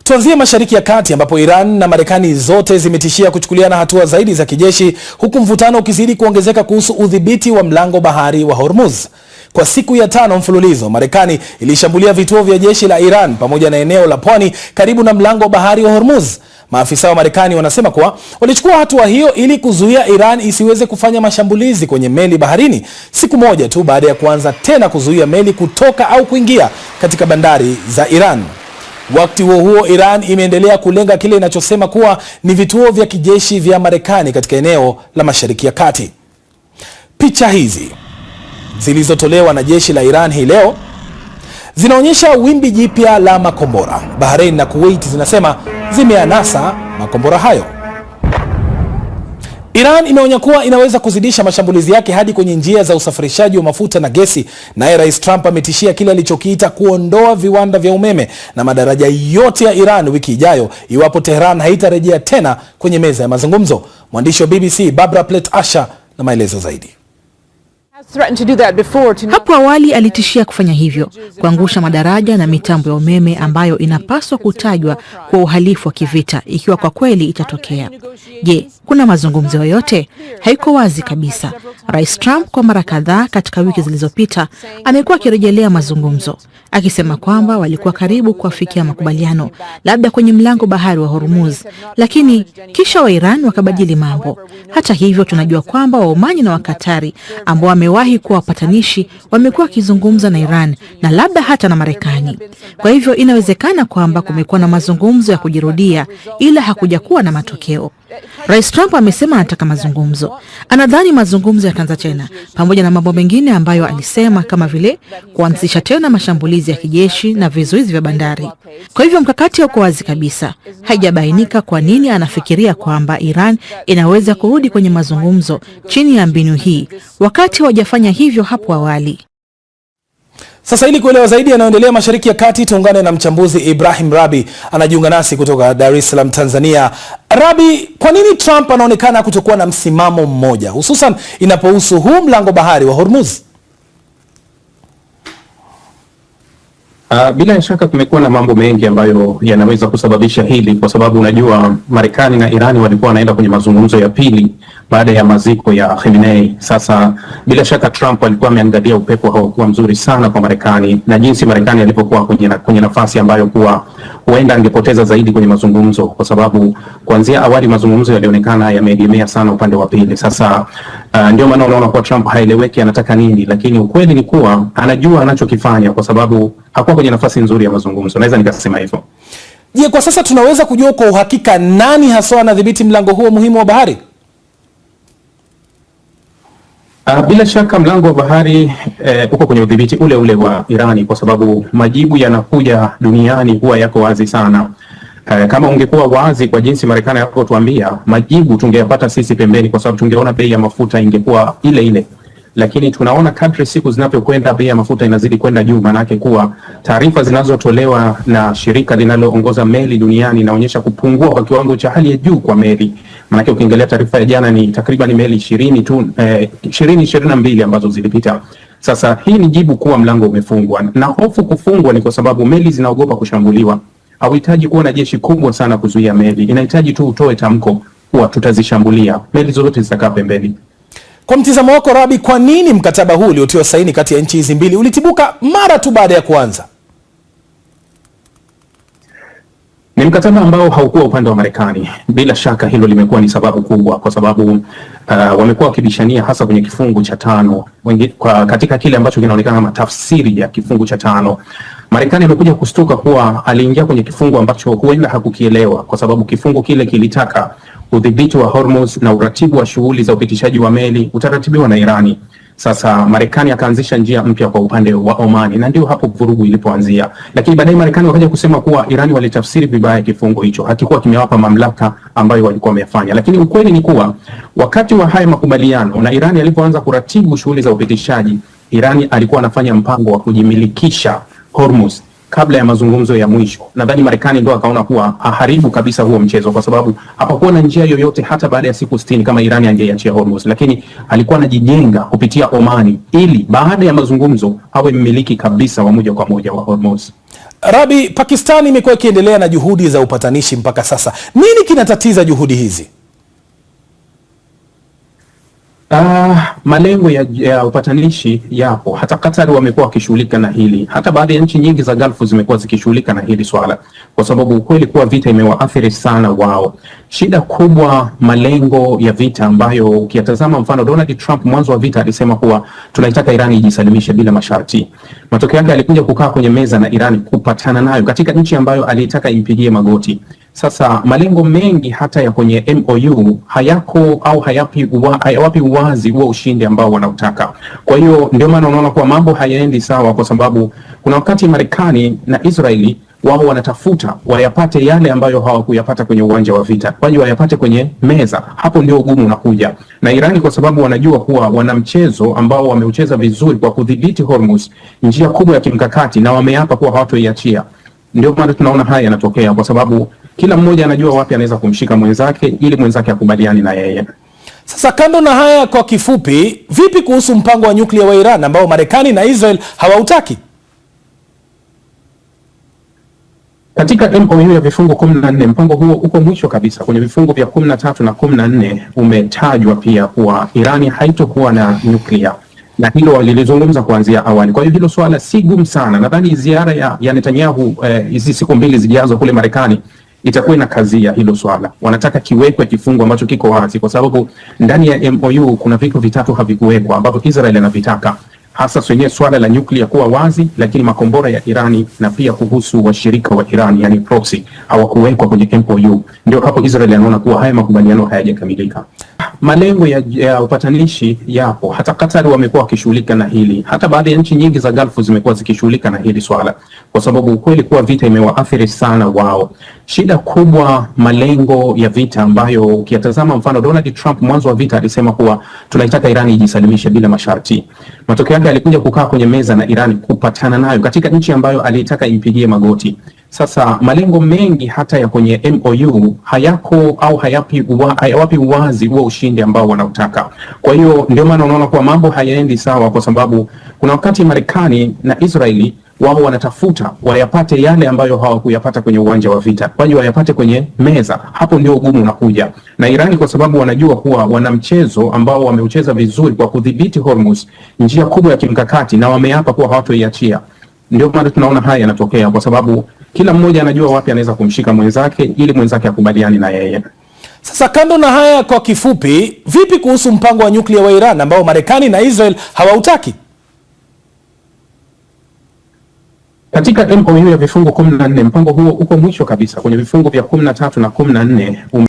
Tuanzie Mashariki ya Kati ambapo Iran na Marekani zote zimetishia kuchukuliana hatua zaidi za kijeshi, huku mvutano ukizidi kuongezeka kuhusu udhibiti wa mlango bahari wa Hormuz. Kwa siku ya 5 mfululizo, Marekani ilishambulia vituo vya jeshi la Iran pamoja na eneo la pwani karibu na mlango bahari wa Hormuz. Maafisa wa Marekani wanasema kuwa walichukua hatua hiyo ili kuzuia Iran isiweze kufanya mashambulizi kwenye meli baharini, siku moja tu baada ya kuanza tena kuzuia meli kutoka au kuingia katika bandari za Iran. Wakati huo huo, Iran imeendelea kulenga kile inachosema kuwa ni vituo vya kijeshi vya Marekani katika eneo la Mashariki ya Kati. Picha hizi zilizotolewa na jeshi la Iran hii leo zinaonyesha wimbi jipya la makombora. Bahrain na Kuwait zinasema zimeanasa makombora hayo. Iran imeonya kuwa inaweza kuzidisha mashambulizi yake hadi kwenye njia za usafirishaji wa mafuta na gesi, naye Rais Trump ametishia kile alichokiita kuondoa viwanda vya umeme na madaraja yote ya Iran wiki ijayo iwapo Tehran haitarejea tena kwenye meza ya mazungumzo. Mwandishi wa BBC Barbara Plett-Asher na maelezo zaidi. Hapo awali alitishia kufanya hivyo, kuangusha madaraja na mitambo ya umeme ambayo inapaswa kutajwa kwa uhalifu wa kivita ikiwa kwa kweli itatokea. Je, kuna mazungumzo yoyote? Haiko wazi kabisa. Rais Trump kwa mara kadhaa katika wiki zilizopita amekuwa akirejelea mazungumzo, akisema kwamba walikuwa karibu kuafikia makubaliano, labda kwenye mlango bahari wa Hormuz, lakini kisha wa Iran wakabadili mambo. Hata hivyo, tunajua kwamba Waomani na Wakatari ambao wamewahi kuwa wapatanishi wamekuwa wakizungumza na Iran na labda hata na Marekani. Kwa hivyo inawezekana kwamba kumekuwa na mazungumzo ya kujirudia, ila hakuja kuwa na matokeo. Rais Trump amesema anataka mazungumzo. Anadhani mazungumzo yataanza tena, pamoja na mambo mengine ambayo alisema kama vile kuanzisha tena mashambulizi ya kijeshi na vizuizi vya bandari. Kwa hivyo mkakati uko wazi kabisa. Haijabainika kwa nini anafikiria kwamba Iran inaweza kurudi kwenye mazungumzo chini ya mbinu hii wakati hawajafanya hivyo hapo awali. Sasa ili kuelewa zaidi yanayoendelea Mashariki ya Kati, tuungane na mchambuzi Ibrahim Rabi, anajiunga nasi kutoka Dar es Salaam, Tanzania. Rabi, kwa nini Trump anaonekana kutokuwa na msimamo mmoja, hususan inapohusu huu mlango bahari wa Hormuz? Bila shaka kumekuwa na mambo mengi ambayo yanaweza kusababisha hili, kwa sababu unajua Marekani na Irani walikuwa wanaenda kwenye mazungumzo ya pili baada ya maziko ya Khamenei. Sasa bila shaka Trump alikuwa ameangalia upepo haukuwa mzuri sana kwa Marekani na jinsi Marekani alipokuwa kwenye nafasi ambayo kuwa huenda angepoteza zaidi kwenye mazungumzo, kwa sababu kuanzia awali mazungumzo yalionekana yameegemea sana upande wa pili. Sasa ndio maana unaona kwa Trump haeleweki anataka nini, lakini ukweli ni kuwa anajua anachokifanya kwa sababu hakuwa kwenye nafasi nzuri ya mazungumzo. Naweza nikasema hivyo. Je, kwa sasa tunaweza kujua kwa uhakika nani haswa anadhibiti mlango huo muhimu wa bahari? Bila shaka mlango wa bahari uko kwenye udhibiti ule ule wa Irani, kwa sababu majibu yanakuja duniani huwa yako wazi sana. Kama ungekuwa wazi kwa jinsi Marekani yalipotuambia, majibu tungeyapata sisi pembeni, kwa sababu tungeona bei ya mafuta ingekuwa ile ile. Lakini tunaona kadri siku zinavyokwenda bei ya mafuta inazidi kwenda juu, maana yake kuwa taarifa zinazotolewa na shirika linaloongoza meli duniani inaonyesha kupungua kwa kiwango cha hali ya juu kwa meli. Maana yake ukiangalia taarifa ya jana ni takriban meli 20 tu 22 ambazo zilipita. Sasa hii ni jibu kuwa mlango umefungwa, na hofu kufungwa ni kwa sababu meli zinaogopa kushambuliwa. Hauhitaji kuwa na jeshi kubwa sana kuzuia meli, inahitaji tu utoe tamko kuwa tutazishambulia, meli zote zitakaa pembeni. Kwa mtizamo wako Rabi, kwa nini mkataba huu uliotiwa saini kati ya nchi hizi mbili ulitibuka mara tu baada ya kuanza? Ni mkataba ambao haukuwa upande wa Marekani. Bila shaka hilo limekuwa ni sababu kubwa, kwa sababu wamekuwa wakibishania hasa kwenye kifungu cha 5 katika kile ambacho kinaonekana kama tafsiri ya kifungu cha 5. Marekani amekuja kustuka kuwa aliingia kwenye kifungu ambacho huenda hakukielewa, kwa sababu kifungu kile kilitaka udhibiti wa Hormuz na uratibu wa shughuli za upitishaji wa meli utaratibiwa na Irani. Sasa Marekani akaanzisha njia mpya kwa upande wa Omani, na ndio hapo vurugu ilipoanzia. Lakini baadaye Marekani wakaja kusema kuwa Irani walitafsiri vibaya kifungu hicho, hakikuwa kimewapa mamlaka ambayo walikuwa wamefanya. Lakini ukweli ni kuwa wakati wa haya makubaliano na Irani alipoanza kuratibu shughuli za upitishaji, Irani alikuwa anafanya mpango wa kujimilikisha Hormuz kabla ya mazungumzo ya mwisho. Nadhani Marekani ndio akaona kuwa aharibu kabisa huo mchezo, kwa sababu hapakuwa na njia yoyote hata baada ya siku 60 kama Irani angeiachia Hormuz, lakini alikuwa anajijenga kupitia Omani ili baada ya mazungumzo awe mmiliki kabisa wa moja kwa moja wa Hormuz. Rabi, Pakistan imekuwa ikiendelea na juhudi za upatanishi mpaka sasa. Nini kinatatiza juhudi hizi? Malengo ya upatanishi yapo. Hata Qatar wamekuwa wakishughulika na hili, hata baadhi ya nchi nyingi za Gulf zimekuwa zikishughulika na hili swala, kwa sababu ukweli kuwa vita imewaathiri sana wao. Shida kubwa, malengo ya vita ambayo ukiyatazama, mfano Donald Trump mwanzo wa vita alisema kuwa tunaitaka Iran ijisalimishe bila masharti. Matokeo yake alikuja kukaa kwenye meza na Iran kupatana nayo katika nchi ambayo alitaka impigie magoti. Sasa malengo mengi hata ya kwenye MOU hayako au hayawapi uwazi huo ushindi ambao wanautaka. Kwa hiyo ndio maana unaona kuwa mambo hayaendi sawa, kwa sababu kuna wakati Marekani na Israeli wao wanatafuta wayapate yale ambayo hawakuyapata kwenye uwanja wa vita, waje wayapate kwenye meza. Hapo ndio ugumu unakuja. Na Irani kwa sababu wanajua kuwa wana mchezo ambao wameucheza vizuri kwa kudhibiti Hormuz, njia kubwa ya kimkakati, na wameapa kuwa hawatoiachia. Ndio maana tunaona haya yanatokea, kwa sababu kila mmoja anajua wapi anaweza kumshika mwenzake ili mwenzake akubaliani na yeye. Sasa kando na haya, kwa kifupi, vipi kuhusu mpango wa nyuklia wa Iran ambao Marekani na Israel hawautaki? Katika MOU ya vifungu 14, mpango huo uko mwisho kabisa. Kwenye vifungu vya 13 na 14 umetajwa pia kuwa Irani haitokuwa na nyuklia, na hilo walilizungumza kuanzia awali. Kwa hiyo hilo swala si gumu sana. Nadhani ziara ya Netanyahu hizi siku mbili zijazo kule Marekani itakuwa na kazi ya hilo swala. Wanataka kiwekwe kifungu ambacho kiko wazi, kwa sababu ndani ya MOU kuna vitu vitatu havikuwekwa ambavyo Israel anavitaka, hasa kwenye swala la nyuklia kuwa wazi, lakini makombora ya Irani na pia kuhusu washirika wa Irani, yani proxy, hawakuwekwa kwenye MOU. Ndio hapo Israel anaona kuwa haya makubaliano hayajakamilika. Malengo ya upatanishi yapo. Hata Qatar wamekuwa wakishughulika na hili, hata baadhi ya nchi nyingi za Gulf zimekuwa zikishughulika na hili swala, kwa sababu ukweli kuwa vita imewaathiri sana wao. Shida kubwa, malengo ya vita ambayo ukiyatazama, mfano Donald Trump mwanzo wa vita alisema kuwa tunaitaka Iran ijisalimishe bila masharti. Matokeo yake alikuja kukaa kwenye meza na Iran kupatana nayo katika nchi ambayo alitaka impigie magoti. Sasa malengo mengi hata ya kwenye MOU hayako au hayawapi uwazi huo ushindi ambao wanautaka. Kwa hiyo ndio maana unaona kuwa mambo hayaendi sawa, kwa sababu kuna wakati Marekani na Israeli wao wanatafuta wayapate yale ambayo hawakuyapata kwenye uwanja wa vita, waje wayapate kwenye meza. Hapo ndio ugumu unakuja. Na Irani kwa sababu wanajua kuwa wana mchezo ambao wameucheza vizuri kwa kudhibiti Hormuz, njia kubwa ya kimkakati, na wameapa kuwa hawatoiachia. Ndio maana tunaona haya yanatokea, kwa sababu kila mmoja anajua wapi anaweza kumshika mwenzake ili mwenzake akubaliani na yeye. Sasa kando na haya, kwa kifupi, vipi kuhusu mpango wa nyuklia wa Iran ambao Marekani na Israel hawautaki? Katika MOU ya vifungu 14, mpango huo uko mwisho kabisa. Kwenye vifungu vya 13 na 14